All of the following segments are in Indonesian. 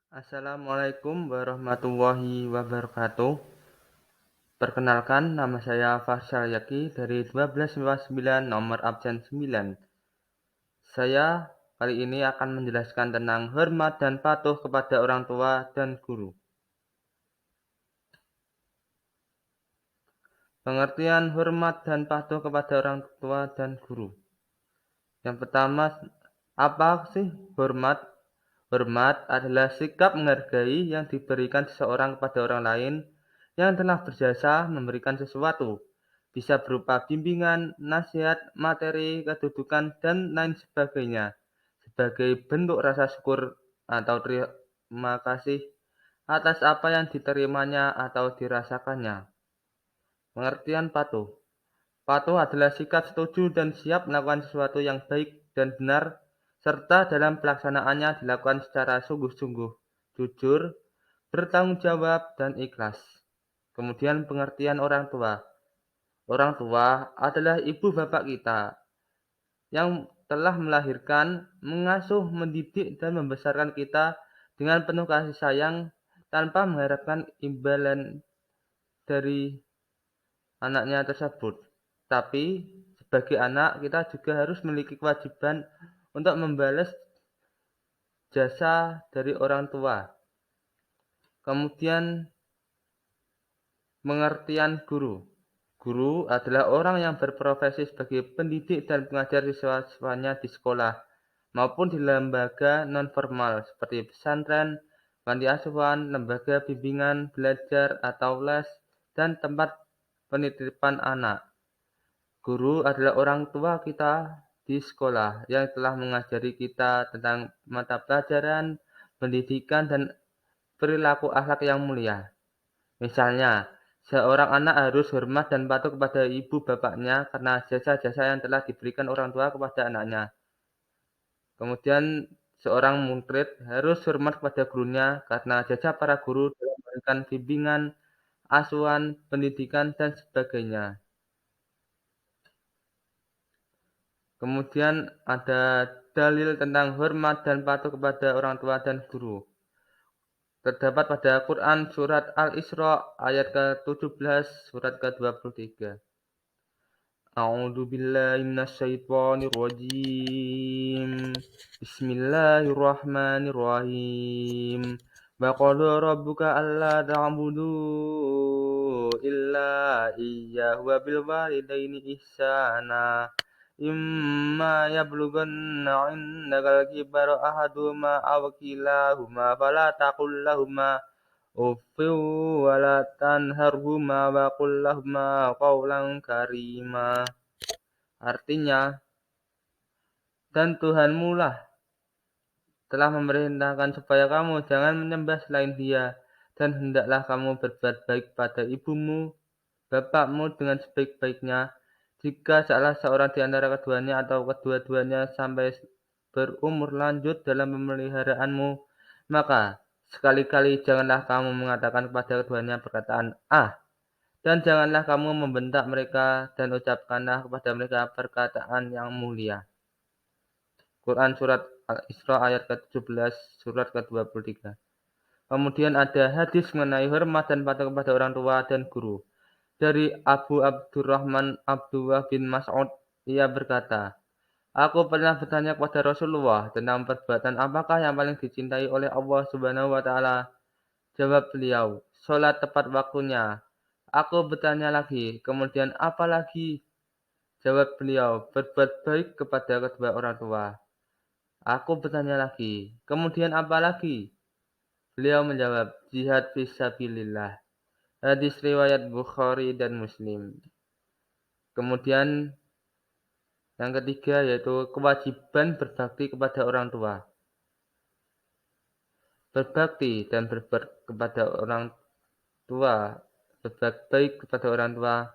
Assalamualaikum warahmatullahi wabarakatuh. Perkenalkan, nama saya Farsal Yaki dari 1259 nomor absen 9. Saya kali ini akan menjelaskan tentang hormat dan patuh kepada orang tua dan guru. Pengertian hormat dan patuh kepada orang tua dan guru. Yang pertama, apa sih hormat? Hormat adalah sikap menghargai yang diberikan seseorang kepada orang lain yang telah berjasa memberikan sesuatu. Bisa berupa bimbingan, nasihat, materi, kedudukan, dan lain sebagainya. Sebagai bentuk rasa syukur atau terima kasih atas apa yang diterimanya atau dirasakannya. Pengertian patuh. Patuh adalah sikap setuju dan siap melakukan sesuatu yang baik dan benar, serta dalam pelaksanaannya dilakukan secara sungguh-sungguh, jujur, bertanggung jawab, dan ikhlas. Kemudian pengertian orang tua. Orang tua adalah ibu bapak kita yang telah melahirkan, mengasuh, mendidik, dan membesarkan kita dengan penuh kasih sayang tanpa mengharapkan imbalan dari anaknya tersebut. Tapi sebagai anak kita juga harus memiliki kewajiban untuk membalas jasa dari orang tua. Kemudian pengertian guru. Guru adalah orang yang berprofesi sebagai pendidik dan pengajar siswa-siswanya di sekolah maupun di lembaga non-formal seperti pesantren, panti asuhan, lembaga bimbingan belajar atau les, dan tempat penitipan anak. Guru adalah orang tua kita di sekolah yang telah mengajari kita tentang mata pelajaran, pendidikan, dan perilaku akhlak yang mulia. Misalnya, seorang anak harus hormat dan patuh kepada ibu bapaknya karena jasa-jasa yang telah diberikan orang tua kepada anaknya. Kemudian, seorang murid harus hormat kepada gurunya karena jasa para guru dalam memberikan bimbingan, asuhan, pendidikan, dan sebagainya. Kemudian ada dalil tentang hormat dan patuh kepada orang tua dan guru. Terdapat pada Quran surat Al-Isra ayat ke-17 surat ke-23. A'udzu billahi minasyaitonir rajim. Bismillahirrahmanirrahim. Wa qala rabbuka alla ta'budu illa iyyahu wa bil walidaini ihsana. Imma yablughanna 'indakal kibara ahaduhuma aw kilahuma fala taqul lahumā uffin wa la tanharhumā wa qul lahumā qawlan karīmā. Artinya, dan Tuhanmu lah telah memerintahkan supaya kamu jangan menyembah selain Dia, dan hendaklah kamu berbuat baik pada ibumu, bapakmu dengan sebaik-baiknya. Jika salah seorang di antara keduanya atau kedua-duanya sampai berumur lanjut dalam pemeliharaanmu, maka sekali-kali janganlah kamu mengatakan kepada keduanya perkataan "ah", dan janganlah kamu membentak mereka dan ucapkanlah kepada mereka perkataan yang mulia. Quran surat Al-Isra ayat ke-17 surat ke-23. Kemudian ada hadis mengenai hormat dan patuh kepada orang tua dan guru. Dari Abu Abdurrahman Abdullah bin Mas'ud, ia berkata, "Aku pernah bertanya kepada Rasulullah tentang perbuatan apakah yang paling dicintai oleh Allah Subhanahu wa taala. Jawab beliau, "Salat tepat waktunya." Aku bertanya lagi, "Kemudian apa lagi?" Jawab beliau, "Berbuat baik kepada kedua orang tua." Aku bertanya lagi, "Kemudian apa lagi?" Beliau menjawab, "Jihad fisabilillah." Hadis riwayat Bukhari dan Muslim. Kemudian yang ketiga yaitu kewajiban berbakti kepada orang tua. Berbakti dan berbuat kepada orang tua, berbuat baik kepada orang tua,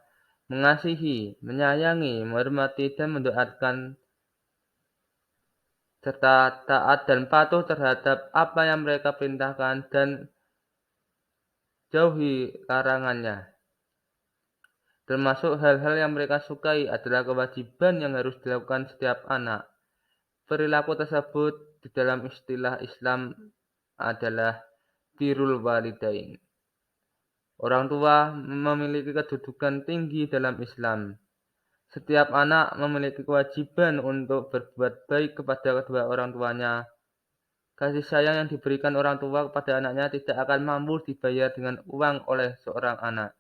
mengasihi, menyayangi, menghormati, dan mendoakan, serta taat dan patuh terhadap apa yang mereka perintahkan dan jauhi larangannya. Termasuk hal-hal yang mereka sukai adalah kewajiban yang harus dilakukan setiap anak. Perilaku tersebut di dalam istilah Islam adalah birrul walidain. Orang tua memiliki kedudukan tinggi dalam Islam. Setiap anak memiliki kewajiban untuk berbuat baik kepada kedua orang tuanya. Kasih sayang yang diberikan orang tua kepada anaknya tidak akan mampu dibayar dengan uang oleh seorang anak.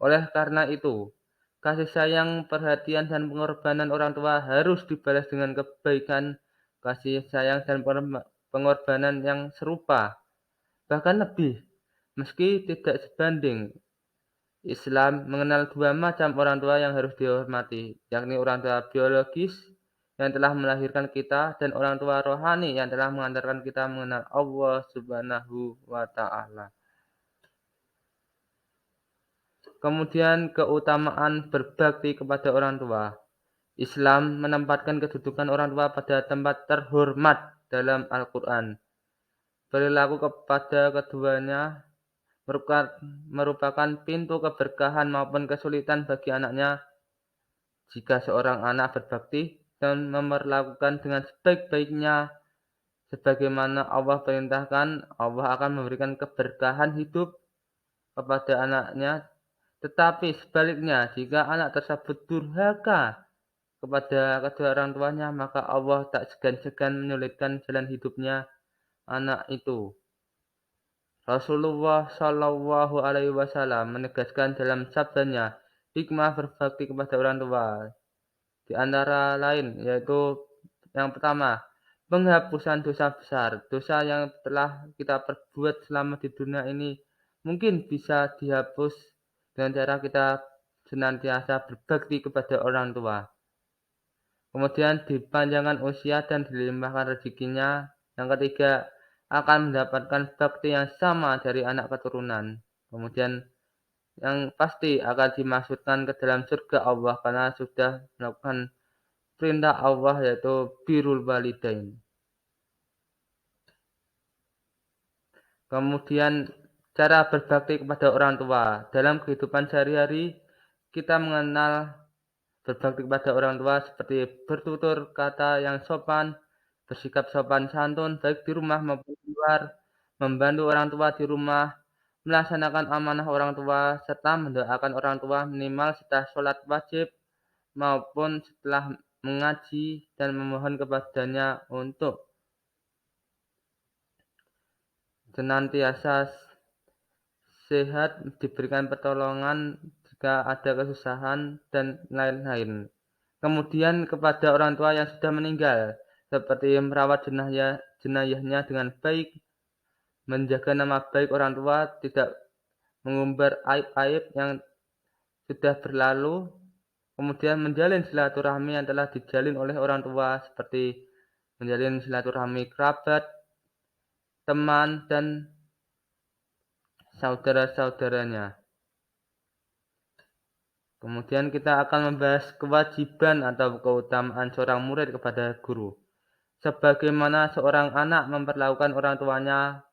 Oleh karena itu, kasih sayang, perhatian, dan pengorbanan orang tua harus dibalas dengan kebaikan, kasih sayang, dan pengorbanan yang serupa, bahkan lebih, meski tidak sebanding. Islam mengenal dua macam orang tua yang harus dihormati, yakni orang tua biologis yang telah melahirkan kita dan orang tua rohani yang telah mengantarkan kita mengenal Allah Subhanahu wa Ta'ala. Kemudian keutamaan berbakti kepada orang tua. Islam menempatkan kedudukan orang tua pada tempat terhormat dalam Al-Quran. Perilaku kepada keduanya merupakan pintu keberkahan maupun kesulitan bagi anaknya. Jika seorang anak berbakti dan memperlakukan dengan sebaik-baiknya sebagaimana Allah perintahkan, Allah akan memberikan keberkahan hidup kepada anaknya. Tetapi sebaliknya, jika anak tersebut durhaka kepada kedua orang tuanya, maka Allah tak segan-segan menyulitkan jalan hidupnya anak itu. Rasulullah Shallallahu Alaihi Wasallam menegaskan dalam sabdanya, hikmah berbakti kepada orang tua di antara lain yaitu yang pertama, penghapusan dosa besar. Dosa yang telah kita perbuat selama di dunia ini mungkin bisa dihapus dengan cara kita senantiasa berbakti kepada orang tua. Kemudian dipanjangkan usia dan dilimpahkan rezekinya. Yang ketiga, akan mendapatkan bakti yang sama dari anak keturunan. Kemudian yang pasti akan dimasukkan ke dalam surga Allah karena sudah melakukan perintah Allah yaitu birrul walidain. Kemudian cara berbakti kepada orang tua. Dalam kehidupan sehari-hari kita mengenal berbakti kepada orang tua seperti bertutur kata yang sopan, bersikap sopan santun baik di rumah maupun di luar, membantu orang tua di rumah, melaksanakan amanah orang tua, serta mendoakan orang tua minimal setelah sholat wajib maupun setelah mengaji dan memohon kepadanya untuk senantiasa sehat, diberikan pertolongan jika ada kesusahan, dan lain-lain. Kemudian kepada orang tua yang sudah meninggal, seperti merawat jenayahnya dengan baik, menjaga nama baik orang tua, tidak mengumbar aib-aib yang sudah berlalu, kemudian menjalin silaturahmi yang telah dijalin oleh orang tua, seperti menjalin silaturahmi kerabat, teman, dan saudara-saudaranya. Kemudian kita akan membahas kewajiban atau keutamaan seorang murid kepada guru. Sebagaimana seorang anak memperlakukan orang tuanya,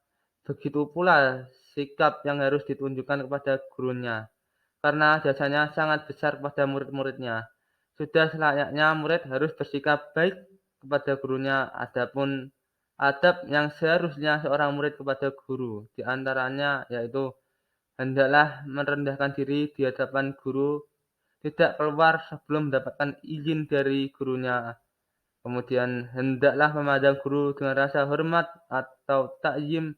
begitu pula sikap yang harus ditunjukkan kepada gurunya. Karena jasanya sangat besar kepada murid-muridnya. Sudah selayaknya murid harus bersikap baik kepada gurunya. Adapun adab yang seharusnya seorang murid kepada guru, di antaranya yaitu hendaklah merendahkan diri di hadapan guru, tidak keluar sebelum mendapatkan izin dari gurunya. Kemudian hendaklah memandang guru dengan rasa hormat atau takzim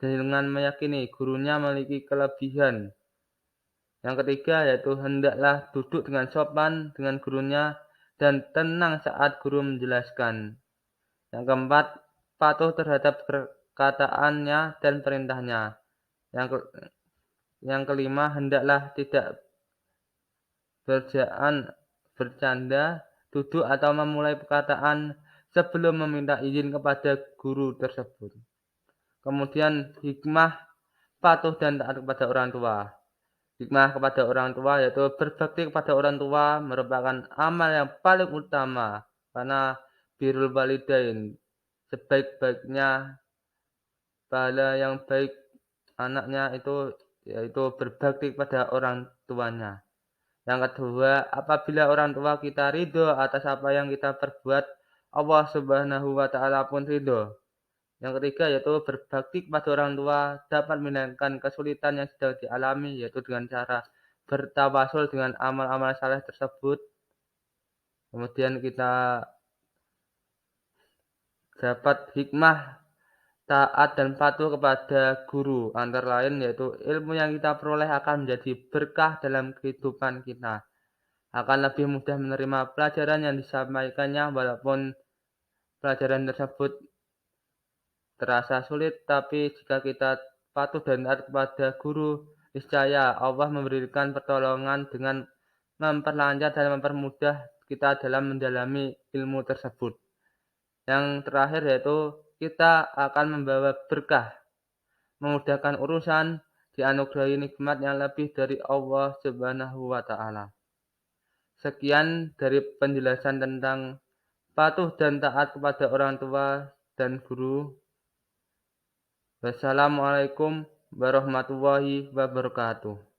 dengan meyakini gurunya memiliki kelebihan. Yang ketiga yaitu hendaklah duduk dengan sopan dengan gurunya dan tenang saat guru menjelaskan. Yang keempat, patuh terhadap perkataannya dan perintahnya. Yang kelima, hendaklah tidak bercanda, duduk atau memulai perkataan sebelum meminta izin kepada guru tersebut. Kemudian hikmah patuh dan taat kepada orang tua. Hikmah kepada orang tua yaitu berbakti kepada orang tua merupakan amal yang paling utama karena birrul walidain, sebaik-baiknya pahala yang baik anaknya itu yaitu berbakti kepada orang tuanya. Yang kedua, apabila orang tua kita ridho atas apa yang kita perbuat, Allah Subhanahu wa Ta'ala pun ridho. Yang ketiga yaitu berbakti kepada orang tua dapat meringankan kesulitan yang sedang dialami, yaitu dengan cara bertawasul dengan amal-amal saleh tersebut. Kemudian kita dapat hikmah taat dan patuh kepada guru, antara lain yaitu ilmu yang kita peroleh akan menjadi berkah dalam kehidupan kita. Akan lebih mudah menerima pelajaran yang disampaikannya walaupun pelajaran tersebut terasa sulit, tapi jika kita patuh dan taat kepada guru, niscaya Allah memberikan pertolongan dengan memperlancar dan mempermudah kita dalam mendalami ilmu tersebut. Yang terakhir yaitu kita akan membawa berkah, memudahkan urusan, dianugerahi nikmat yang lebih dari Allah Subhanahu wa Ta'ala. Sekian dari penjelasan tentang patuh dan taat kepada orang tua dan guru. Wassalamualaikum warahmatullahi wabarakatuh.